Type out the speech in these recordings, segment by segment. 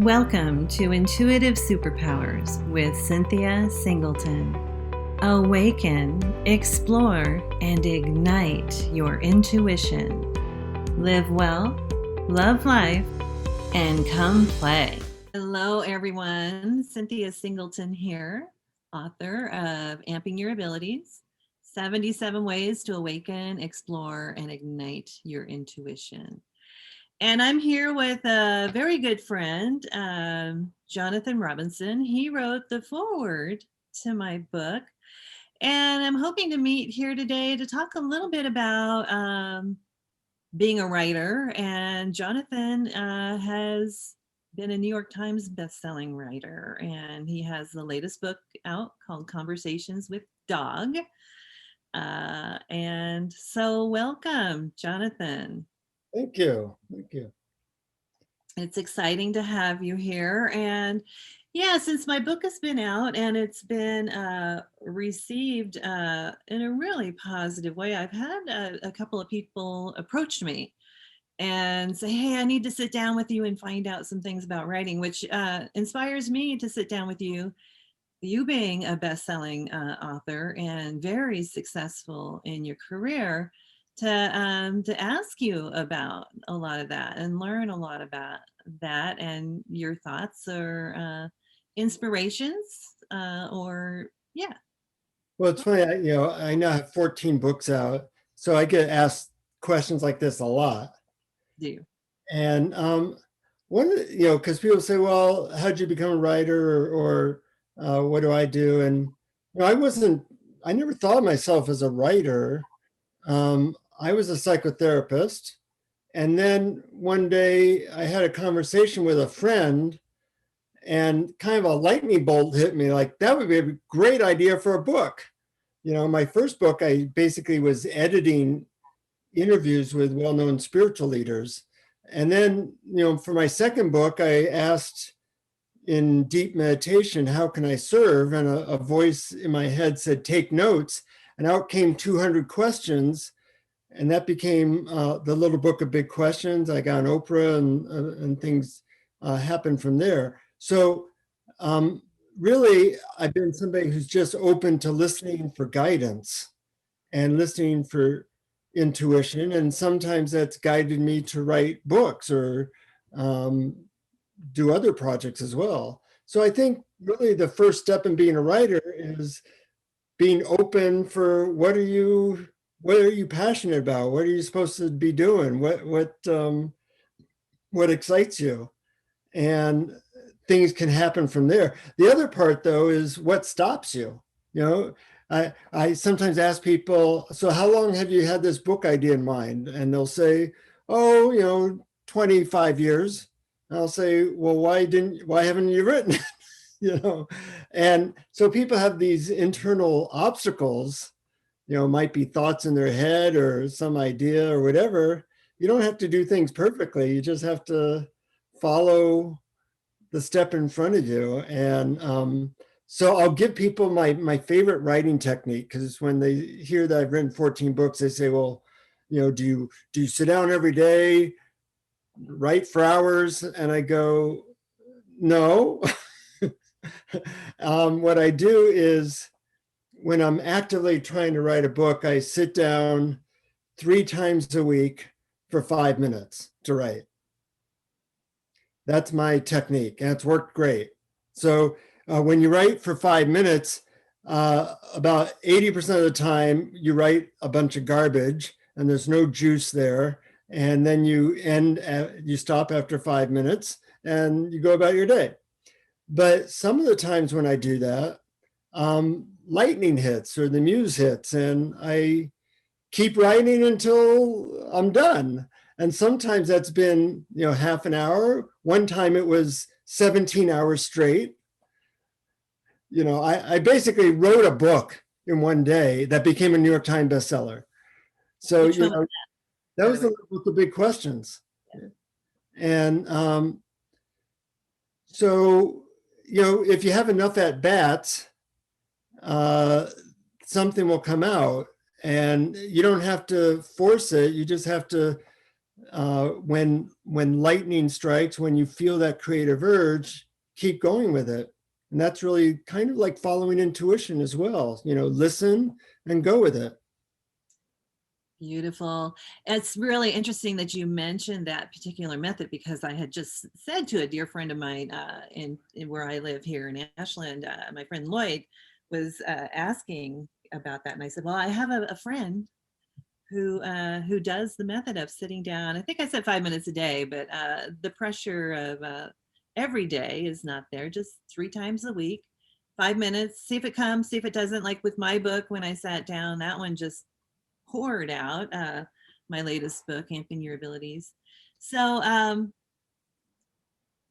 Welcome to Intuitive Superpowers with Cynthia Singleton. Awaken, explore, and ignite your intuition. Live well, love life, and come play. Hello, everyone. Cynthia Singleton here, author of Amping Your Abilities, 77 Ways to Awaken, Explore, and Ignite Your Intuition. And I'm here with a very good friend, Jonathan Robinson. He wrote the foreword to my book. And I'm hoping to meet here today to talk a little bit about being a writer. And Jonathan has been a New York Times bestselling writer. And he has the latest book out called Conversations with Dog. And so welcome, Jonathan. Thank you. Thank you. It's exciting to have you here. And yeah, since my book has been out and it's been received in a really positive way, I've had a couple of people approach me and say, hey, I need to sit down with you and find out some things about writing, which inspires me to sit down with you. You being a best-selling author and very successful in your career, to ask you about a lot of that and learn a lot about that and your thoughts or inspirations or yeah. Well, it's funny. I now have 14 books out, so I get asked questions like this a lot. Do you? And because people say, "Well, how did you become a writer?" or "What do I do?" And I never thought of myself as a writer. I was a psychotherapist. And then one day I had a conversation with a friend and kind of a lightning bolt hit me like, that would be a great idea for a book. My first book, I basically was editing interviews with well-known spiritual leaders. And then, for my second book, I asked in deep meditation, how can I serve? And a voice in my head said, take notes. And out came 200 questions. And that became the little book of big questions. I got on Oprah and things happened from there. So really, I've been somebody who's just open to listening for guidance and listening for intuition. And sometimes that's guided me to write books or do other projects as well. So I think really the first step in being a writer is being open for what are you passionate about? What are you supposed to be doing? What excites you? And things can happen from there. The other part, though, is what stops you. I sometimes ask people, so how long have you had this book idea in mind? And they'll say, 25 years. And I'll say, well, why haven't you written it? And so people have these internal obstacles. Might be thoughts in their head or some idea or whatever. You don't have to do things perfectly. You just have to follow the step in front of you. And so I'll give people my favorite writing technique, because when they hear that I've written 14 books, they say, well, do you sit down every day, write for hours? And I go, no. What I do is, when I'm actively trying to write a book, I sit down 3 times a week for 5 minutes to write. That's my technique, and it's worked great. So when you write for 5 minutes, about 80% of the time you write a bunch of garbage and there's no juice there. And then you stop after 5 minutes and you go about your day. But some of the times when I do that, lightning hits or the muse hits, and I keep writing until I'm done. And sometimes that's been, half an hour. One time it was 17 hours straight. I basically wrote a book in one day that became a New York Times bestseller. So, that was the book of big questions. And so, if you have enough at bats, something will come out, and you don't have to force it. You just have to when lightning strikes, when you feel that creative urge, keep going with it. And that's really kind of like following intuition as well. Listen and go with it. Beautiful. It's really interesting that you mentioned that particular method, because I had just said to a dear friend of mine in where I live here in Ashland, my friend Lloyd was asking about that. And I said, well, I have a friend who does the method of sitting down. I think I said 5 minutes a day, but the pressure of every day is not there, just 3 times a week, 5 minutes, see if it comes, see if it doesn't. Like with my book, when I sat down, that one just poured out, my latest book, Amping Your Abilities. So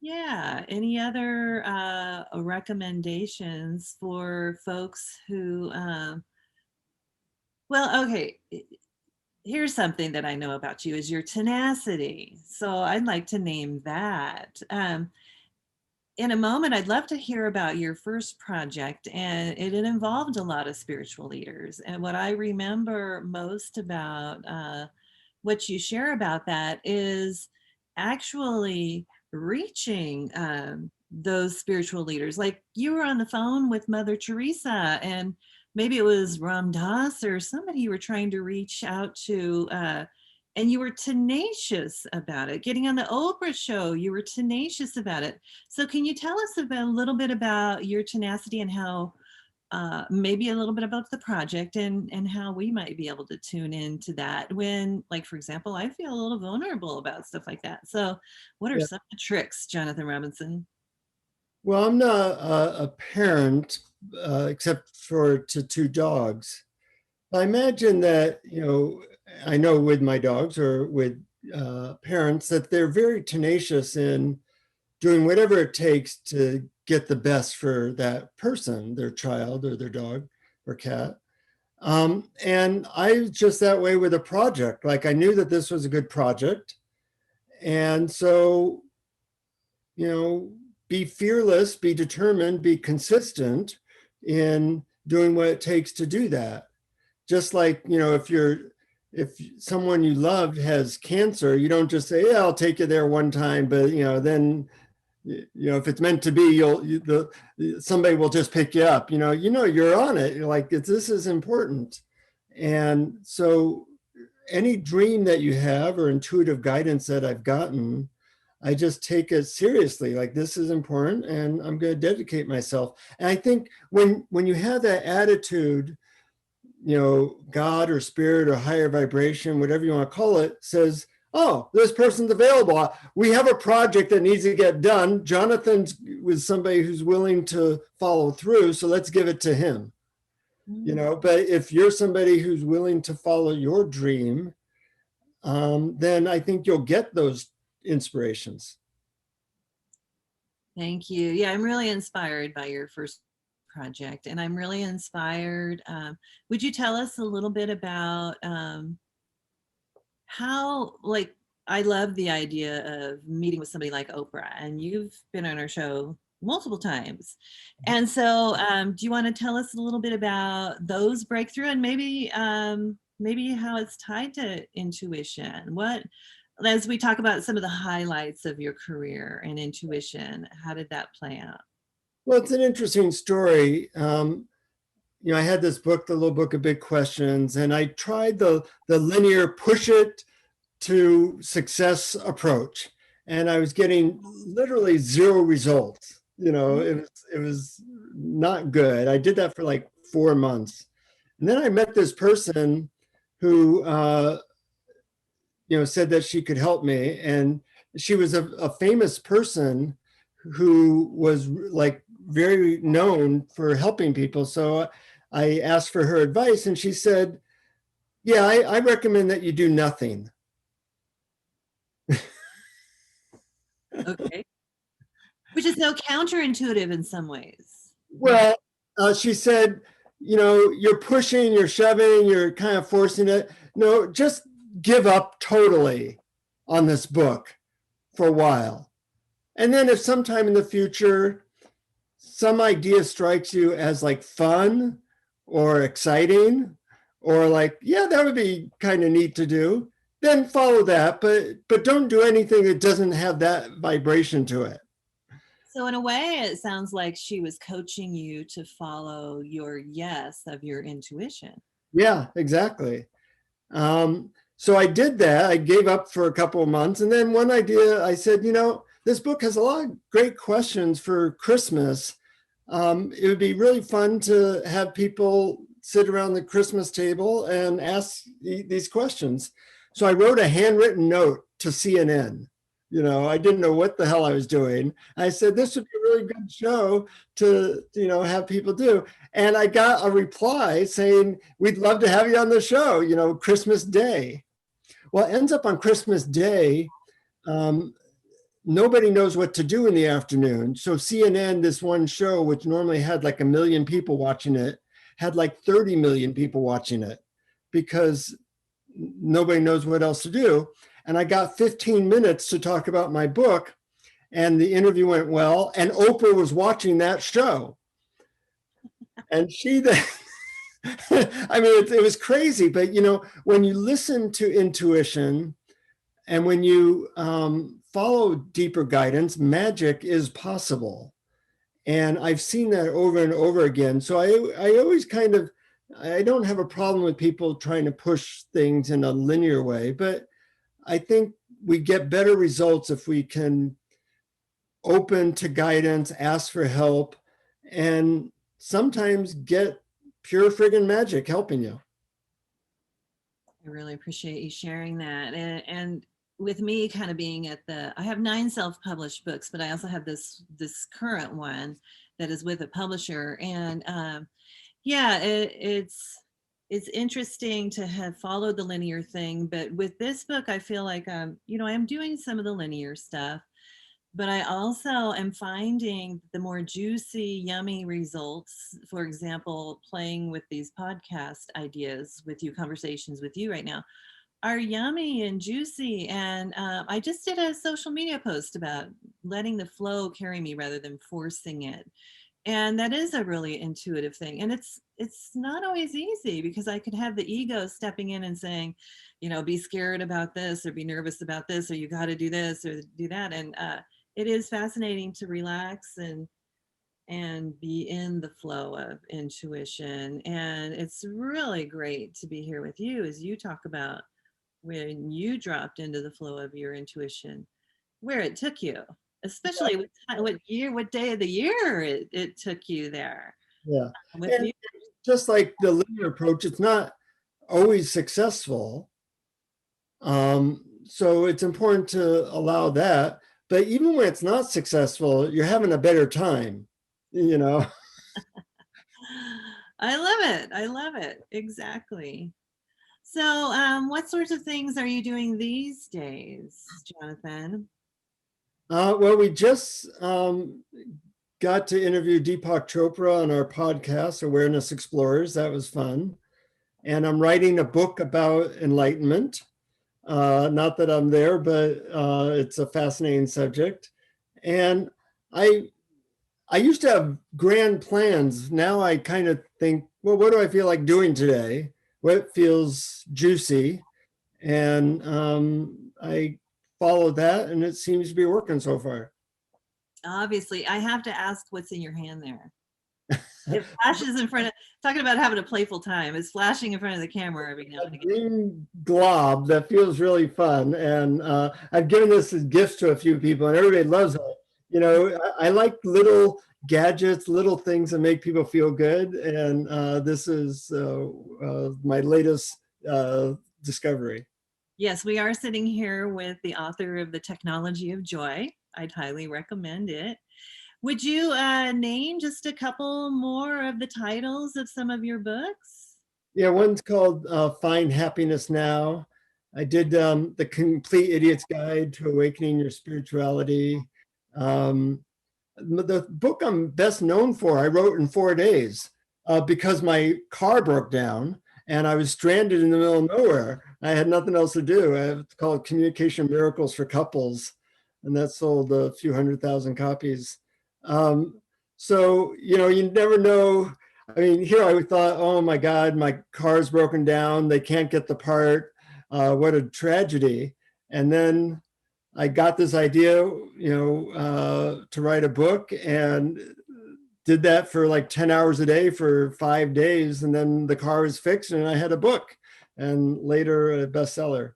yeah, any other recommendations for folks who, well, okay, here's something that I know about you is your tenacity. So I'd like to name that. In a moment, I'd love to hear about your first project, and it involved a lot of spiritual leaders. And what I remember most about what you share about that is actually reaching those spiritual leaders. Like you were on the phone with Mother Teresa, and maybe it was Ram Dass or somebody you were trying to reach out to. And you were tenacious about it. Getting on the Oprah show, you were tenacious about it. So can you tell us about a little bit about your tenacity and how maybe a little bit about the project and how we might be able to tune into that when, like, for example, I feel a little vulnerable about stuff like that. So what are Yeah. some of the tricks, Jonathan Robinson? Well, I'm not a parent, except for to 2 dogs. I imagine that, I know with my dogs or with parents that they're very tenacious in doing whatever it takes to get the best for that person, their child or their dog or cat. And I was just that way with a project. Like I knew that this was a good project. And so, be fearless, be determined, be consistent in doing what it takes to do that. Just like, if someone you love has cancer, you don't just say, yeah, I'll take you there one time, but then if it's meant to be, somebody will just pick you up. You're on it. You're like, this is important. And so any dream that you have or intuitive guidance that I've gotten, I just take it seriously. Like this is important, and I'm going to dedicate myself. And I think when you have that attitude, God or spirit or higher vibration, whatever you want to call it, says, oh, this person's available. We have a project that needs to get done. Jonathan's with somebody who's willing to follow through, so let's give it to him. But if you're somebody who's willing to follow your dream, then I think you'll get those inspirations. Thank you. Yeah, I'm really inspired by your first project, and I'm really inspired. Would you tell us a little bit about how, like, I love the idea of meeting with somebody like Oprah, and you've been on our show multiple times. And so do you want to tell us a little bit about those breakthrough and maybe how it's tied to intuition? As we talk about some of the highlights of your career and intuition, how did that play out? Well, it's an interesting story. I had this book, The Little Book of Big Questions, and I tried the linear push it to success approach, and I was getting literally zero results. It was not good. I did that for like 4 months, and then I met this person who said that she could help me, and she was a famous person who was like very known for helping people. So I asked for her advice, and she said, yeah, I recommend that you do nothing. Okay. Which is so counterintuitive in some ways. Well, she said, you're pushing, you're shoving, you're kind of forcing it. No, just give up totally on this book for a while. And then if sometime in the future, some idea strikes you as like fun or exciting, or like, yeah, that would be kind of neat to do, then follow that, but don't do anything that doesn't have that vibration to it. So in a way, it sounds like she was coaching you to follow your yes of your intuition. Yeah, exactly. So I did that. I gave up for a couple of months. And then one idea, I said, this book has a lot of great questions for Christmas. It would be really fun to have people sit around the Christmas table and ask these questions. So I wrote a handwritten note to CNN. I didn't know what the hell I was doing. I said, this would be a really good show to, have people do. And I got a reply saying, we'd love to have you on the show, Christmas Day. Well, it ends up on Christmas Day. Nobody knows what to do in the afternoon. So CNN, this one show, which normally had like 1 million people watching it, had like 30 million people watching it because nobody knows what else to do. And I got 15 minutes to talk about my book, and the interview went well. And Oprah was watching that show. And she then, I mean, it was crazy. But, when you listen to intuition and when you follow deeper guidance, magic is possible. And I've seen that over and over again. So I always I don't have a problem with people trying to push things in a linear way, but I think we get better results if we can open to guidance, ask for help, and sometimes get pure friggin' magic helping you. I really appreciate you sharing that. And with me kind of being I have 9 self-published books, but I also have this current one that is with a publisher. And it's interesting to have followed the linear thing, but with this book, I feel like I'm doing some of the linear stuff, but I also am finding the more juicy, yummy results. For example, playing with these podcast ideas with you, conversations with you right now, are yummy and juicy. And I just did a social media post about letting the flow carry me rather than forcing it. And that is a really intuitive thing. And it's not always easy because I could have the ego stepping in and saying, be scared about this or be nervous about this, or you got to do this or do that. And it is fascinating to relax and be in the flow of intuition. And it's really great to be here with you as you talk about when you dropped into the flow of your intuition, where it took you, especially what day of the year it took you there. Yeah. And just like the linear approach, it's not always successful. So it's important to allow that. But even when it's not successful, you're having a better time, I love it. Exactly. So what sorts of things are you doing these days, Jonathan? Well, we just got to interview Deepak Chopra on our podcast, Awareness Explorers. That was fun. And I'm writing a book about enlightenment. Not that I'm there, but it's a fascinating subject. And I used to have grand plans. Now I kind of think, well, what do I feel like doing today? What feels juicy? And I follow that, and it seems to be working so far. Obviously, I have to ask what's in your hand there. It flashes in front of, talking about having a playful time, it's flashing in front of the camera every now and again. Green glob that feels really fun. And I've given this as gifts to a few people, and everybody loves it. I like little gadgets, little things that make people feel good. And this is my latest discovery. Yes, we are sitting here with the author of The Technology of Joy. I'd highly recommend it. Would you name just a couple more of the titles of some of your books? Yeah, one's called Find Happiness Now. I did The Complete Idiot's Guide to Awakening Your Spirituality. The book I'm best known for, I wrote in 4 days because my car broke down and I was stranded in the middle of nowhere. I had nothing else to do. It's called Communication Miracles for Couples, and that sold a few 100,000 copies. So, you never know. I mean, here I thought, oh my God, my car's broken down. They can't get the part. what a tragedy. And then I got this idea, to write a book, and did that for like 10 hours a day for 5 days. And then the car was fixed and I had a book, and later a bestseller.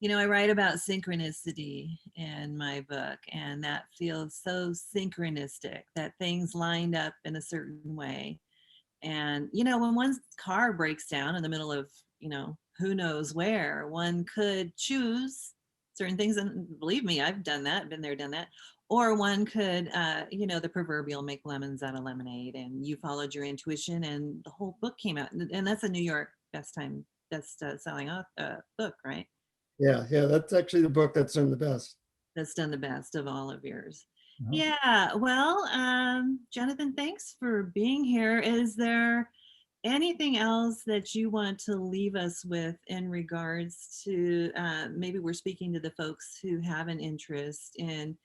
I write about synchronicity in my book, and that feels so synchronistic that things lined up in a certain way. And, when one's car breaks down in the middle of, who knows where, one could choose certain things. And believe me, I've done that, been there, done that. Or one could, the proverbial make lemons out of lemonade, and you followed your intuition and the whole book came out. And that's a New York best selling book, right? Yeah, that's actually the book that's done the best. That's done the best of all of yours. Uh-huh. Yeah. Well, Jonathan, thanks for being here. Is there anything else that you want to leave us with in regards to maybe we're speaking to the folks who have an interest in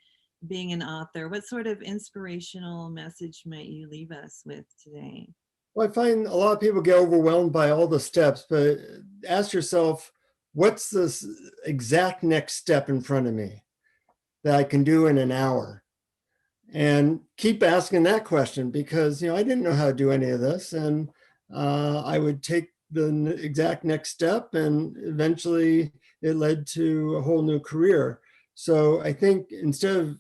being an author? What sort of inspirational message might you leave us with today? Well, I find a lot of people get overwhelmed by all the steps, but ask yourself, what's this exact next step in front of me that I can do in an hour? And keep asking that question, because I didn't know how to do any of this, and I would take the exact next step, and eventually it led to a whole new career. So I think instead of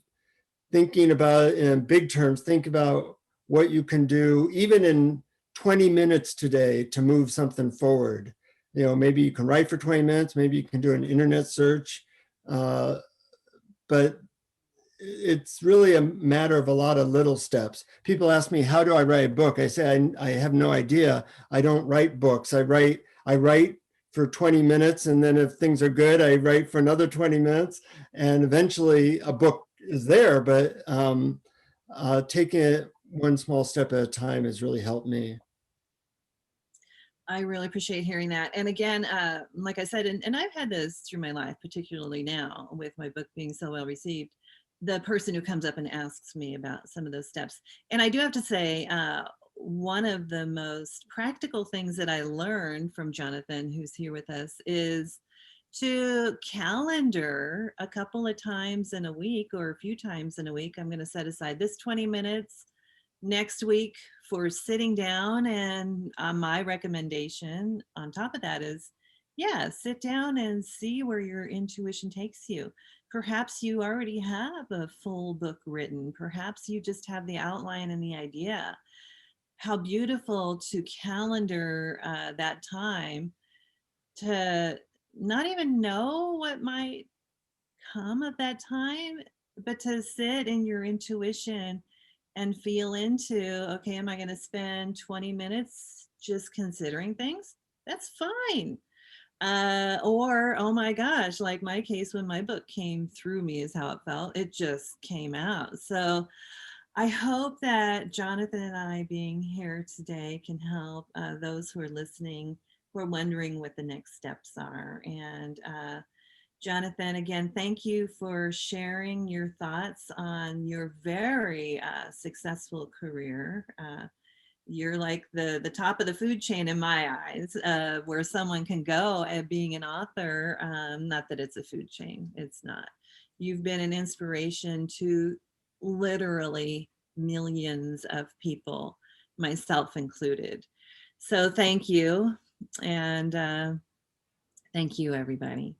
thinking about it in big terms, think about what you can do even in 20 minutes today to move something forward. Maybe you can write for 20 minutes, maybe you can do an internet search, but it's really a matter of a lot of little steps. People ask me, how do I write a book? I say, I have no idea. I don't write books. I write for 20 minutes. And then if things are good, I write for another 20 minutes. And eventually a book is there, but taking it one small step at a time has really helped me. I really appreciate hearing that. And again, like I said, and I've had this through my life, particularly now with my book being so well received, the person who comes up and asks me about some of those steps. And I do have to say, one of the most practical things that I learned from Jonathan, who's here with us, is to calendar a couple of times in a week or a few times in a week. I'm going to set aside this 20 minutes next week for sitting down. And my recommendation on top of that is, yeah, sit down and see where your intuition takes you. Perhaps you already have a full book written. Perhaps you just have the outline and the idea. How beautiful to calendar that time, to not even know what might come of that time, but to sit in your intuition and feel into, okay, am I going to spend 20 minutes just considering things? That's fine. Or, oh my gosh, like my case when my book came through me is how it felt. It just came out. So I hope that Jonathan and I being here today can help those who are listening, who are wondering what the next steps are. And Jonathan, again, thank you for sharing your thoughts on your very successful career. You're like the top of the food chain in my eyes, where someone can go at being an author. Not that it's a food chain, it's not. You've been an inspiration to literally millions of people, myself included. So thank you. And thank you, everybody.